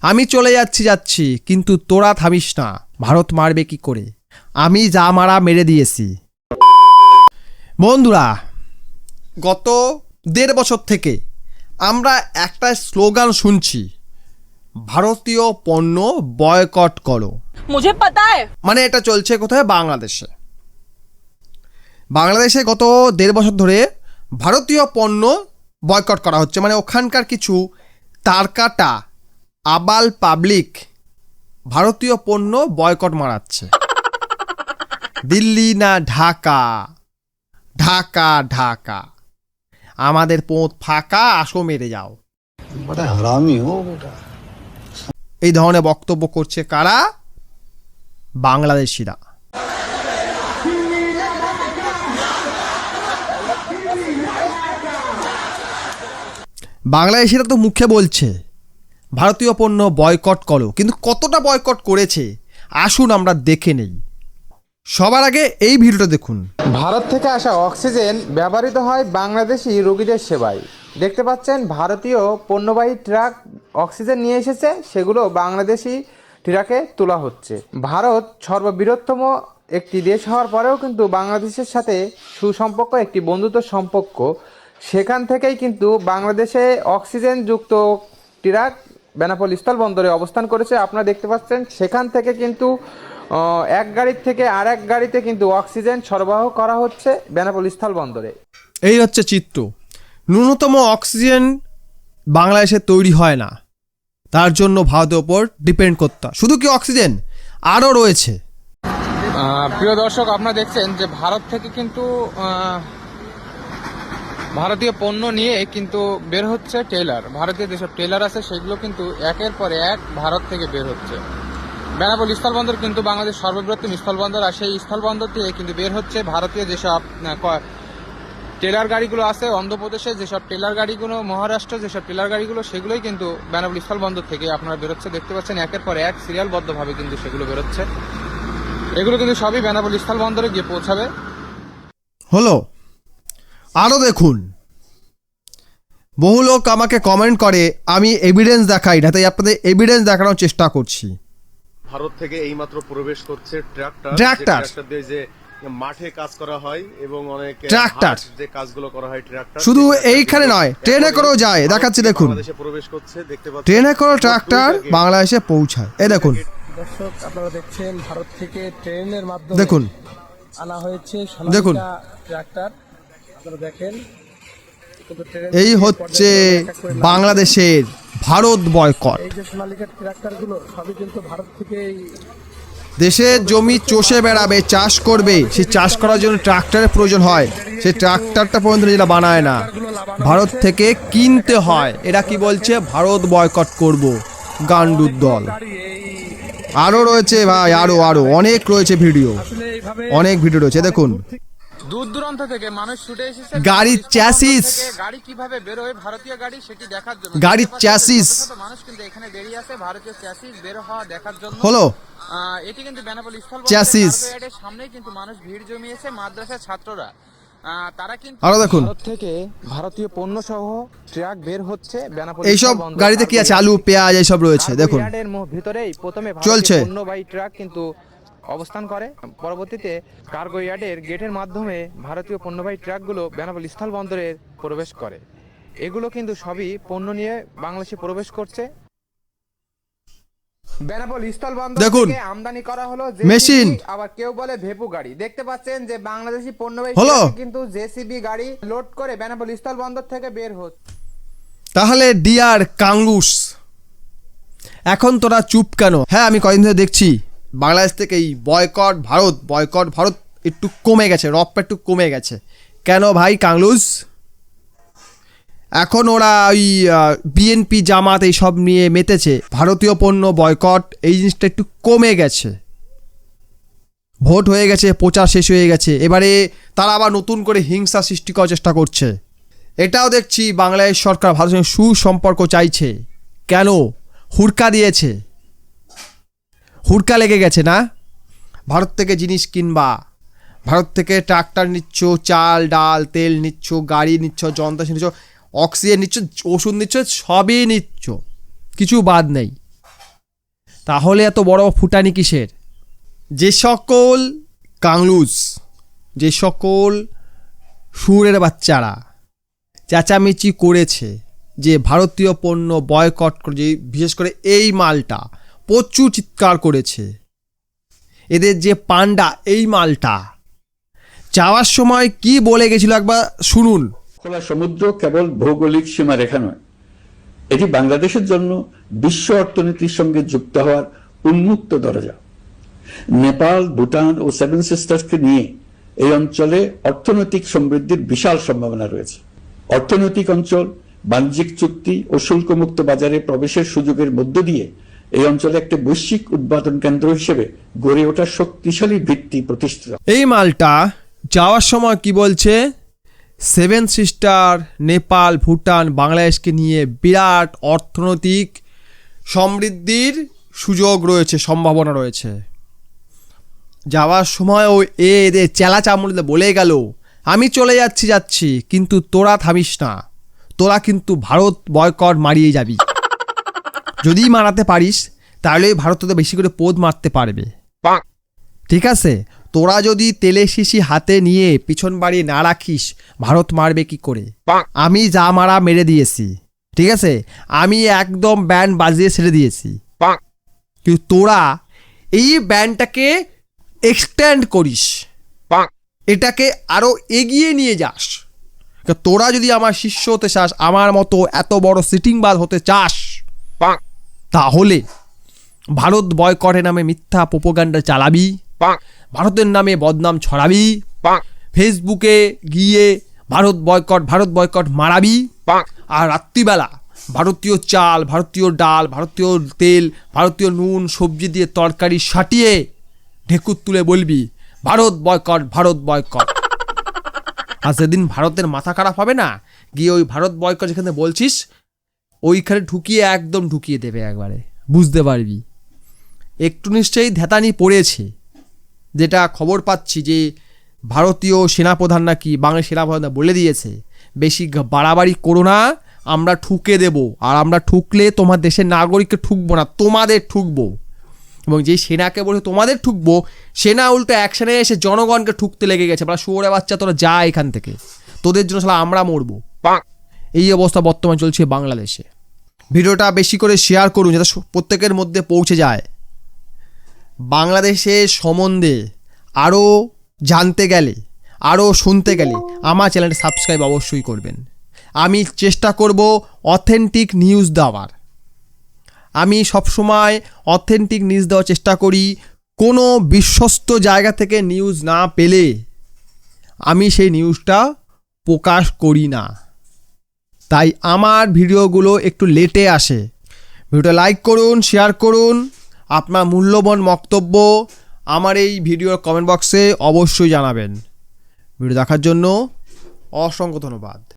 আমি চলে যাচ্ছি কিন্তু তোরা থামিস না। ভারত মারবে কি করে? আমি যা মারা মেরে দিয়েছি। বন্ধুরা, গত 1.5 বছর থেকে আমরা একটা স্লোগান শুনছি, ভারতীয় পণ্য বয়কট করো। मुझे पता है। মানে এটা চলছে কোথায়? বাংলাদেশে। বাংলাদেশে গত 1.5 বছর ধরে ভারতীয় পণ্য বয়কট করা হচ্ছে। মানে ওখানকার কিছু তারকাটা আবাল পাবলিক ভারতীয় পণ্য বয়কট মারাচ্ছে। দিল্লি না ঢাকা, ঢাকা ঢাকা, আমাদের পোঁত ফাঁকা, আসো মেরে যাও। बड़ा हरामी हो बेटा। এই ধরনের বক্তব্য করছে কারা? বাংলাদেশিরা। বাংলাদেশিরা তো মুখে বলছে ভারতীয় পণ্য বয়কট করো, কিন্তু কতটা বয়কট করেছে আসুন আমরা দেখে নেই। সবার আগে এই ভিডিওটা দেখুন। ভারত থেকে আসা অক্সিজেন ব্যবহৃত হয় বাংলাদেশি রোগীদের সেবায়। দেখতে পাচ্ছেন ভারতীয় পণ্যবাহী ট্রাক অক্সিজেন নিয়ে এসেছে, সেগুলো বাংলাদেশি ট্রাকে তোলা হচ্ছে। ভারত সর্ববৃহত্তম একটি দেশ হওয়ার পরেও কিন্তু বাংলাদেশের সাথে সুসম্পর্ক, একটি বন্ধুত্ব সম্পর্ক। সেখান থেকেই কিন্তু বাংলাদেশে অক্সিজেনযুক্ত ট্রাক বেনাপোল স্থলবন্দরে অবস্থান করেছে। আপনারা দেখতে পাচ্ছেন সেখান থেকে কিন্তু এক গাড়ির থেকে আরেক গাড়িতে কিন্তু অক্সিজেন সরবরাহ করা হচ্ছে বেনাপোল স্থলবন্দরে। এই হচ্ছে চিত্র। ন্যূনতম অক্সিজেন বাংলাদেশে তৈরি হয় না, তার জন্য ভারতের ওপর ডিপেন্ড করতে হয়। শুধু কি অক্সিজেন, আরও রয়েছে। প্রিয় দর্শক, আপনারা দেখছেন যে ভারত থেকে কিন্তু ভারতীয় পণ্য নিয়ে কিন্তু বের হচ্ছে ট্রেলার। ভারতীয় যেসব ট্রেলার আছে সেগুলো কিন্তু একের পর এক ভারত থেকে বের হচ্ছে। বেনাপোল স্থলবন্দর কিন্তু বাংলাদেশ সর্ববৃহত্তম স্থলবন্দর, আর সেই স্থলবন্দর থেকে কিন্তু বের হচ্ছে ভারতীয় যেসব ট্রেলার গাড়িগুলো আছে। অন্ধ্রপ্রদেশে যেসব ট্রেলার গাড়িগুলো, মহারাষ্ট্র যেসব ট্রেলার গাড়িগুলো, সেগুলোই কিন্তু বেনাপোল স্থলবন্দর থেকে আপনারা বেরোচ্ছে। দেখতে পাচ্ছেন একের পর এক সিরিয়ালবদ্ধভাবে কিন্তু সেগুলো বেরোচ্ছে। এগুলো কিন্তু সবই বেনাপোল স্থলবন্দরে গিয়ে পৌঁছাবে। হলো আরও দেখুন। বহু লোক আমাকে কমেন্ট করে, আমি এভিডেন্স দেখাই না, তাই আপনাদের এভিডেন্স দেখানোর চেষ্টা করছি। ভারত থেকে এইমাত্র প্রবেশ করছে ট্রাক্টর দিয়ে যে মাঠে কাজ করা হয় এবং অনেক ট্রাক্টর যে কাজগুলো করা হয় ট্রাক্টর শুধু এইখানে নয়, ট্রেনে করেও যায়। দেখাচ্ছি দেখুন, বাংলাদেশে প্রবেশ করছে। দেখতে পাচ্ছেন ট্রেনে করে ট্রাক্টর বাংলাদেশে পৌঁছায়। এই দেখুন, দর্শক আপনারা দেখছেন ভারত থেকে ট্রেনের মাধ্যমে দেখুন আনা হয়েছে দেখুন। ট্রাক্টর। আপনারা দেখেন এই হচ্ছে বাংলাদেশের ভারত বয়কট। এই যে সোনালিকা ট্রাক্টর গুলো সবই কিন্তু ভারত থেকেই। দেশের জমি চষে বেড়াবে, চাষ করবে, সেই চাষ করার জন্য ট্রাক্টরের প্রয়োজন হয়। সেই ট্রাক্টরটা পর্যন্ত যেটা বানায় না, ভারত থেকে কিনতে হয়। এরা কি বলছে? ভারত বয়কট করব। গান্ডুর দল। আরো রয়েছে ভাই, আরো অনেক রয়েছে ভিডিও, অনেক ভিডিও রয়েছে। দেখুন, দূর দূরান্ত থেকে মানুষ ছুটে এসেছে গাড়ির চ্যাসিস, গাড়ি কিভাবে বের হয় ভারতীয় গাড়ি সেটি দেখার জন্য। গাড়ির চ্যাসিস মানুষ কিন্তু এখানে দাঁড়িয়ে আছে ভারতীয় চ্যাসিস বের হওয়া দেখার জন্য। হলো এটি কিন্তু বেনাপোল চ্যাসিস। স্থলবন্দরের সামনেই কিন্তু মানুষ ভিড় জমিয়েছে, মাদ্রাসার ছাত্ররা। তারা কিন্তু আরো দেখুন, ভারত থেকে ভারতীয় পণ্য সহ ট্রাক বের হচ্ছে বেনাপোল এইসব স্থলবন্দর। গাড়িতে কি আছে? আলু, পেঁয়াজ এইসব রয়েছে। দেখুন ইয়ার্ডের ভিতরেই প্রথমে চলছে। ভারতীয় পণ্যবাহী ট্রাক কিন্তু অবস্থান করে। পরবর্তীতে কার্গো ইয়ার্ডের গেটের মাধ্যমে ভারতীয় পণ্যবাহী ট্রাকগুলো বেনাপোল স্থলবন্দরে প্রবেশ করে। এগুলো কিন্তু সবই পণ্য নিয়ে বাংলাদেশে প্রবেশ করছে। বেনাপোল স্থলবন্দর দেখুন, থেকে আমদানি করা হলো মেশিন, আবার কেউ বলে ভেপু গাড়ি। দেখতে পাচ্ছেন যে বাংলাদেশি পণ্যবাহী হলো ট্রাক কিন্তু জেসিবি গাড়ি লোড করে বেনাপোল স্থলবন্দর থেকে বের হচ্ছে। তাহলে ডিয়ার কাঙ্গুস, এখন তোরা চুপ কেন? হ্যাঁ, আমি কদিন ধরে দেখছি বাংলাদেশ থেকে এই বয়কট ভারত একটু কমে গেছে, রবটা একটু কমে গেছে। কেন ভাই কাঙ্গুস? এখন ওরা ওই বিএনপি জামাত এই সব নিয়ে মেতেছে, ভারতীয় পণ্য বয়কট, এই জিনিসটা একটু কমে গেছে। ভোট হয়ে গেছে, প্রচার শেষ হয়ে গেছে, এবারে তারা আবার নতুন করে হিংসা সৃষ্টি করার চেষ্টা করছে। এটাও দেখছি বাংলাদেশ সরকার ভারতের সঙ্গে সুসম্পর্ক চাইছে। কেন? হুড়কা দিয়েছে, হুড়কা লেগে গেছে না? ভারত থেকে জিনিস কিনবা, ভারত থেকে ট্রাক্টর নিচ্ছ, চাল ডাল তেল নিচ্ছ, গাড়ি নিচ্ছ, যন্ত্রাংশ নিচ্ছ, অক্সিজেন নিচ্ছ, ওষুধ নিচ্ছ, সবই নিচ্ছ, কিছু বাদ নেই। তাহলে এত বড় ফুটানি কিসের? যে সকল কাংলুস, যে সকল সুরের বাচ্চারা চেঁচামেচি করেছে যে ভারতীয় পণ্য বয়কট করে, যে বিশেষ করে এই মালটা প্রচুর চিৎকার করেছে, এদের যে পান্ডা এই মালটা যাওয়ার সময় কি বলে গেছিল একবার শুনুন। খোলা সমুদ্র কেবল ভৌগোলিক সীমারেখা নয়, এটি বাংলাদেশের জন্য বিশ্ব অর্থনীতির সঙ্গে যুক্ত হওয়ার উন্মুক্ত দরজা। নেপাল, ভুটান ও সেভেন সিস্টার্সকে নিয়ে এই অঞ্চলে অর্থনৈতিক সমৃদ্ধির বিশাল সম্ভাবনা রয়েছে। অর্থনৈতিক অঞ্চল, বাণিজ্যিক চুক্তি ও শুল্কমুক্ত বাজারে প্রবেশের সুযোগের মধ্য দিয়ে এই অঞ্চলে একটি বৈশ্বিক উৎপাদন কেন্দ্র হিসেবে গড়ে ওঠার শক্তিশালী ভিত্তি প্রতিষ্ঠিত। এই মালটা যাওয়ার সময় কি বলছে? সেভেন সিস্টার, নেপাল, ভুটান, বাংলাদেশকে নিয়ে বিরাট অর্থনৈতিক সমৃদ্ধির সুযোগ রয়েছে, সম্ভাবনা রয়েছে। যাওয়ার সময় ও এদের চেলা চামড়িতে বলে গেল, আমি চলে যাচ্ছি, কিন্তু তোরা থামিস না, তোরা কিন্তু ভারত বয়কট মারিয়ে যাবি। যদি মারাতে পারিস তাহলে ভারত তো বেশি করে পোদ মারতে পারবে, ঠিক আছে? তোরা যদি তেলে শিশি হাতে নিয়ে পিছন বাড়ি না রাখিস, ভারত মারবে কি করে? আমি যা মারা মেরে দিয়েছি, ঠিক আছে? আমি একদম ব্যান্ড বাজিয়ে ছেড়ে দিয়েছি, কিন্তু তোরা এই ব্যান্ডটাকে এক্সটেন্ড করিস, এটাকে আরো এগিয়ে নিয়ে যাস। তোরা যদি আমার শিষ্য হতে চাস, আমার মতো এত বড় সিটিংবাজ হতে চাস, তাহলে ভারত বয়কটের নামে মিথ্যা প্রোপাগান্ডা চালাবি, ভারতের নামে বদনাম ছড়াবি, ফেসবুকে গিয়ে ভারত বয়কট মারাবি, আর রাত্রিবেলা ভারতীয় চাল, ভারতীয় ডাল, ভারতীয় তেল, ভারতীয় নুন সবজি দিয়ে তরকারি সাটিয়ে ঢেকুর তুলে বলবি ভারত বয়কট। আর সেদিন ভারতের মাথা খারাপ হবে না, গিয়ে ওই ভারত বয়কট যেখানে বলছিস ওইখানে একদম ঢুকিয়ে দেবে, একবারে বুঝতে পারবি। একটু নিশ্চয়ই ধ্যাতানি পড়েছে, যেটা খবর পাচ্ছি যে ভারতীয় সেনাপ্রধান নাকি বাংলাদেশ সেনাপ্রধান বলে দিয়েছে, বেশি বাড়াবাড়ি করো না, আমরা ঠুকে দেব, আর আমরা ঠুকলে তোমার দেশের নাগরিককে ঠুকবো না, তোমাদের ঠুকবো। এবং যেই সেনাকে বলে তোমাদের ঠুকবো, সেনা উল্টো অ্যাকশনে এসে জনগণকে ঠুকতে লেগে গেছে, বলা শুয়োরে বাচ্চা তোরা যা এখান থেকে, তোদের জন্য শালা আমরা মরবো। এই অবস্থা বর্তমান চলছে বাংলাদেশে। ভিডিওটা বেশি করে শেয়ার করুন যাতে প্রত্যেকের মধ্যে পৌঁছে যায়। বাংলাদেশের সম্বন্ধে আরও জানতে গেলে, আরও শুনতে গেলে আমার চ্যানেলটা সাবস্ক্রাইব অবশ্যই করবেন। আমি চেষ্টা করব অথেন্টিক নিউজ দেওয়ার, আমি সবসময় অথেন্টিক নিউজ দেওয়ার চেষ্টা করি। কোনো বিশ্বস্ত জায়গা থেকে নিউজ না পেলে আমি সেই নিউজটা প্রকাশ করি না, তাই আমার ভিডিওগুলো একটু লেটে আসে। ভিডিওটা লাইক করুন, শেয়ার করুন, আপনার মূল্যবান বক্তব্য আমার এই ভিডিওর কমেন্ট বক্সে অবশ্যই জানাবেন। ভিডিও দেখার জন্য অসংখ্য ধন্যবাদ।